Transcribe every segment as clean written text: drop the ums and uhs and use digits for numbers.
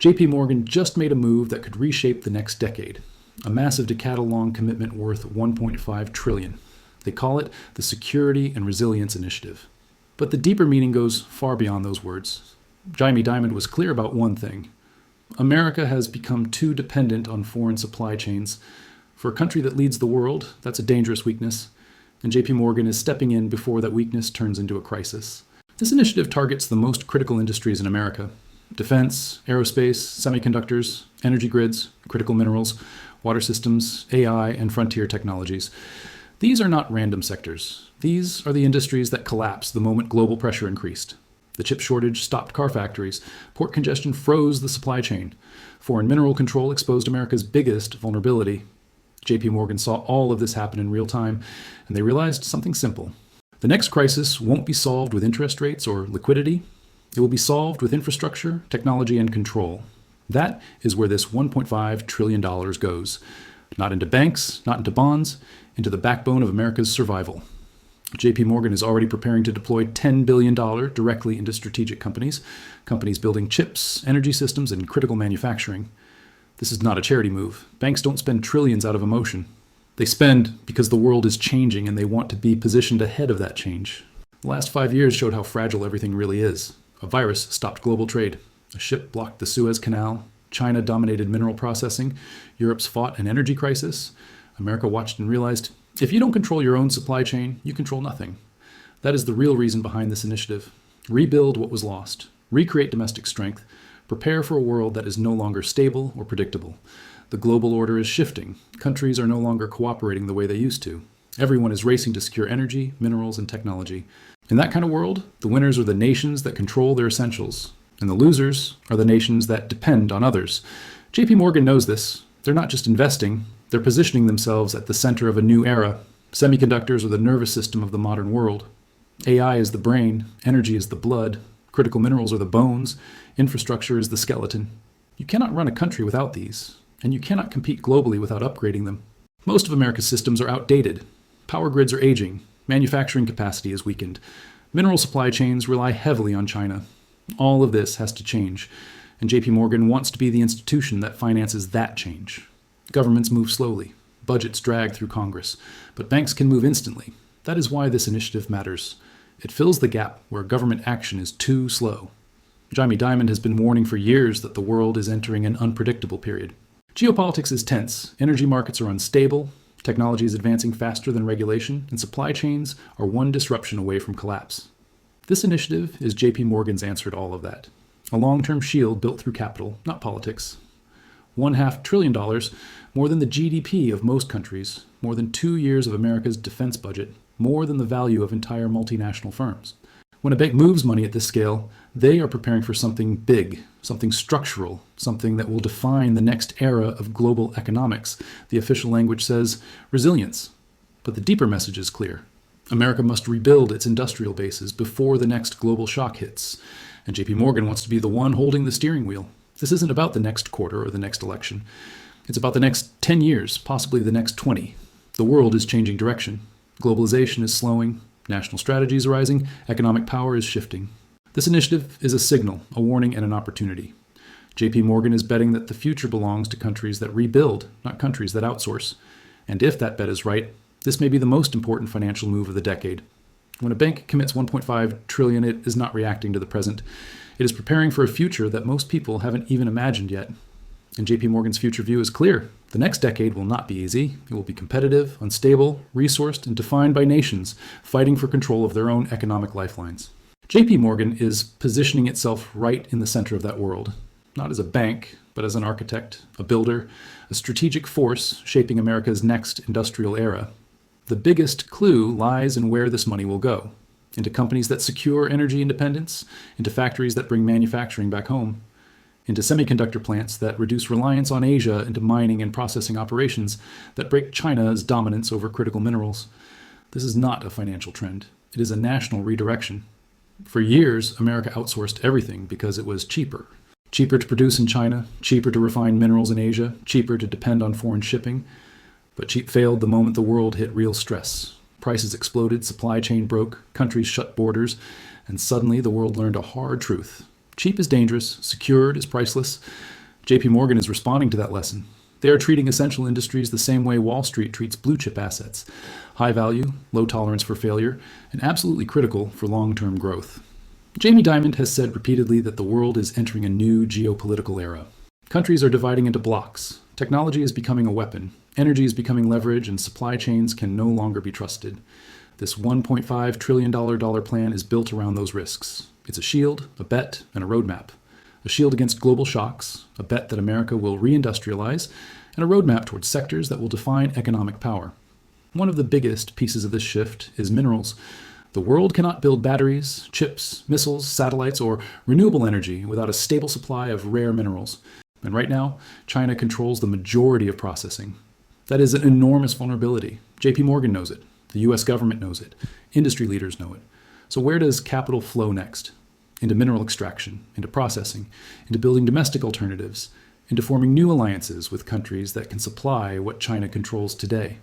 JPMorgan just made a move that could reshape the next decade, a massive decade-long commitment worth $1.5 trillion. They call it the Security and Resilience Initiative. But the deeper meaning goes far beyond those words. Jamie Dimon was clear about one thing. America has become too dependent on foreign supply chains. For a country that leads the world, that's a dangerous weakness, and JPMorgan is stepping in before that weakness turns into a crisis. This initiative targets the most critical industries in America: defense, aerospace, semiconductors, energy grids, critical minerals, water systems, AI, and frontier technologies. These are not random sectors. These are the industries that collapsed the moment global pressure increased. The chip shortage stopped car factories. Port congestion froze the supply chain. Foreign mineral control exposed America's biggest vulnerability. JPMorgan saw all of this happen in real time, and they realized something simple. The next crisis won't be solved with interest rates or liquidity. It will be solved with infrastructure, technology, and control. That is where this $1.5 trillion goes. Not into banks, not into bonds, into the backbone of America's survival. JPMorgan is already preparing to deploy $10 billion directly into strategic companies building chips, energy systems, and critical manufacturing. This is not a charity move. Banks don't spend trillions out of emotion. They spend because the world is changing and they want to be positioned ahead of that change. The last 5 years showed how fragile everything really is. A virus stopped global trade. A ship blocked the Suez Canal. China dominated mineral processing. Europe's fought an energy crisis. America watched and realized, if you don't control your own supply chain, you control nothing. That is the real reason behind this initiative. Rebuild what was lost. Recreate domestic strength. Prepare for a world that is no longer stable or predictable. The global order is shifting. Countries are no longer cooperating the way they used to. Everyone is racing to secure energy, minerals, and technology. In that kind of world, the winners are the nations that control their essentials, and the losers are the nations that depend on others. JPMorgan knows this. They're not just investing, they're positioning themselves at the center of a new era. Semiconductors are the nervous system of the modern world. AI is the brain, energy is the blood, critical minerals are the bones, infrastructure is the skeleton. You cannot run a country without these, and you cannot compete globally without upgrading them. Most of America's systems are outdated. Power grids are aging. Manufacturing capacity is weakened. Mineral supply chains rely heavily on China. All of this has to change, and JPMorgan wants to be the institution that finances that change. Governments move slowly. Budgets drag through Congress. But banks can move instantly. That is why this initiative matters. It fills the gap where government action is too slow. Jamie Dimon has been warning for years that the world is entering an unpredictable period. Geopolitics is tense. Energy markets are unstable. Technology is advancing faster than regulation, and supply chains are one disruption away from collapse. This initiative is JPMorgan's answer to all of that. A long-term shield built through capital, not politics. $1.5 trillion, more than the GDP of most countries, more than 2 years of America's defense budget, more than the value of entire multinational firms. When a bank moves money at this scale, they are preparing for something big, something structural, something that will define the next era of global economics. The official language says resilience. But the deeper message is clear. America must rebuild its industrial bases before the next global shock hits. And JPMorgan wants to be the one holding the steering wheel. This isn't about the next quarter or the next election. It's about the next 10 years, possibly the next 20. The world is changing direction. Globalization is slowing. National strategies are rising. Economic power is shifting. This initiative is a signal, a warning, and an opportunity. JPMorgan is betting that the future belongs to countries that rebuild, not countries that outsource. And if that bet is right, this may be the most important financial move of the decade. When a bank commits $1.5 trillion, it is not reacting to the present. It is preparing for a future that most people haven't even imagined yet. And JPMorgan's future view is clear. The next decade will not be easy. It will be competitive, unstable, resourced, and defined by nations fighting for control of their own economic lifelines. JPMorgan is positioning itself right in the center of that world, not as a bank, but as an architect, a builder, a strategic force shaping America's next industrial era. The biggest clue lies in where this money will go: into companies that secure energy independence, into factories that bring manufacturing back home, into semiconductor plants that reduce reliance on Asia, into mining and processing operations that break China's dominance over critical minerals. This is not a financial trend. It is a national redirection. For years, America outsourced everything because it was cheaper. Cheaper to produce in China, cheaper to refine minerals in Asia, cheaper to depend on foreign shipping. But cheap failed the moment the world hit real stress. Prices exploded, supply chain broke, countries shut borders, and suddenly the world learned a hard truth. Cheap is dangerous, secured is priceless. JPMorgan is responding to that lesson. They are treating essential industries the same way Wall Street treats blue chip assets: high value, low tolerance for failure, and absolutely critical for long-term growth. Jamie Dimon has said repeatedly that the world is entering a new geopolitical era. Countries are dividing into blocks. Technology is becoming a weapon. Energy is becoming leverage, and supply chains can no longer be trusted. This $1.5 trillion plan is built around those risks. It's a shield, a bet, and a roadmap. A shield against global shocks, a bet that America will reindustrialize, and a roadmap towards sectors that will define economic power. One of the biggest pieces of this shift is minerals. The world cannot build batteries, chips, missiles, satellites, or renewable energy without a stable supply of rare minerals. And right now, China controls the majority of processing. That is an enormous vulnerability. JPMorgan knows it. The US government knows it. Industry leaders know it. So where does capital flow next? Into mineral extraction, into processing, into building domestic alternatives, into forming new alliances with countries that can supply what China controls today.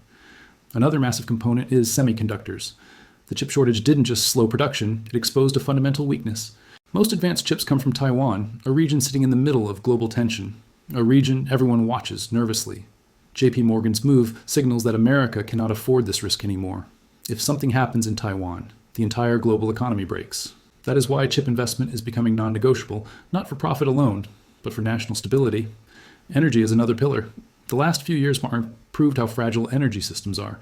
Another massive component is semiconductors. The chip shortage didn't just slow production, it exposed a fundamental weakness. Most advanced chips come from Taiwan, a region sitting in the middle of global tension, a region everyone watches nervously. JPMorgan's move signals that America cannot afford this risk anymore. If something happens in Taiwan, the entire global economy breaks. That is why chip investment is becoming non-negotiable, not for profit alone, but for national stability. Energy is another pillar. The last few years proved how fragile energy systems are.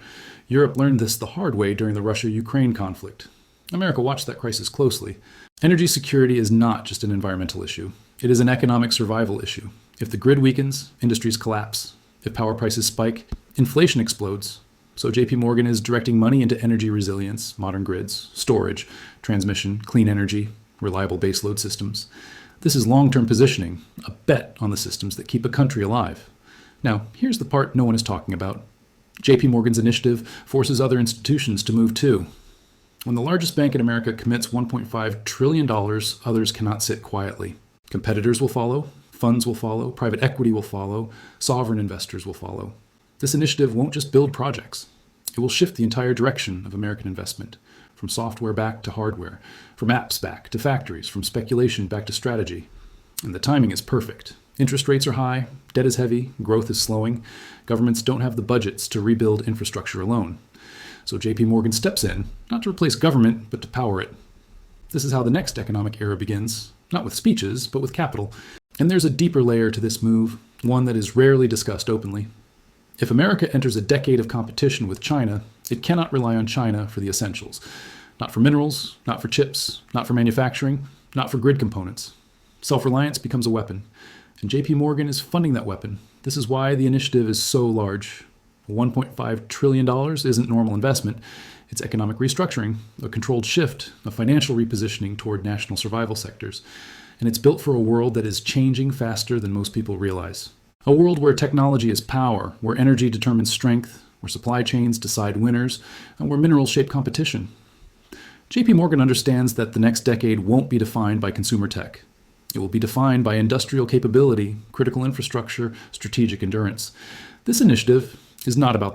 Europe learned this the hard way during the Russia-Ukraine conflict. America watched that crisis closely. Energy security is not just an environmental issue. It is an economic survival issue. If the grid weakens, industries collapse. If power prices spike, inflation explodes. So JPMorgan is directing money into energy resilience, modern grids, storage, transmission, clean energy, reliable baseload systems. This is long-term positioning, a bet on the systems that keep a country alive. Now, here's the part no one is talking about. JPMorgan's initiative forces other institutions to move too. When the largest bank in America commits $1.5 trillion, others cannot sit quietly. Competitors will follow, funds will follow, private equity will follow, sovereign investors will follow. This initiative won't just build projects. It will shift the entire direction of American investment, from software back to hardware, from apps back to factories, from speculation back to strategy. And the timing is perfect. Interest rates are high, debt is heavy, growth is slowing. Governments don't have the budgets to rebuild infrastructure alone. So JPMorgan steps in, not to replace government, but to power it. This is how the next economic era begins, not with speeches, but with capital. And there's a deeper layer to this move, one that is rarely discussed openly. If America enters a decade of competition with China, it cannot rely on China for the essentials. Not for minerals, not for chips, not for manufacturing, not for grid components. Self-reliance becomes a weapon, and JPMorgan is funding that weapon. This is why the initiative is so large. $1.5 trillion isn't normal investment. It's economic restructuring, a controlled shift, a financial repositioning toward national survival sectors. And it's built for a world that is changing faster than most people realize. A world where technology is power, where energy determines strength, where supply chains decide winners, and where minerals shape competition. JPMorgan understands that the next decade won't be defined by consumer tech. It will be defined by industrial capability, critical infrastructure, strategic endurance. This initiative is not about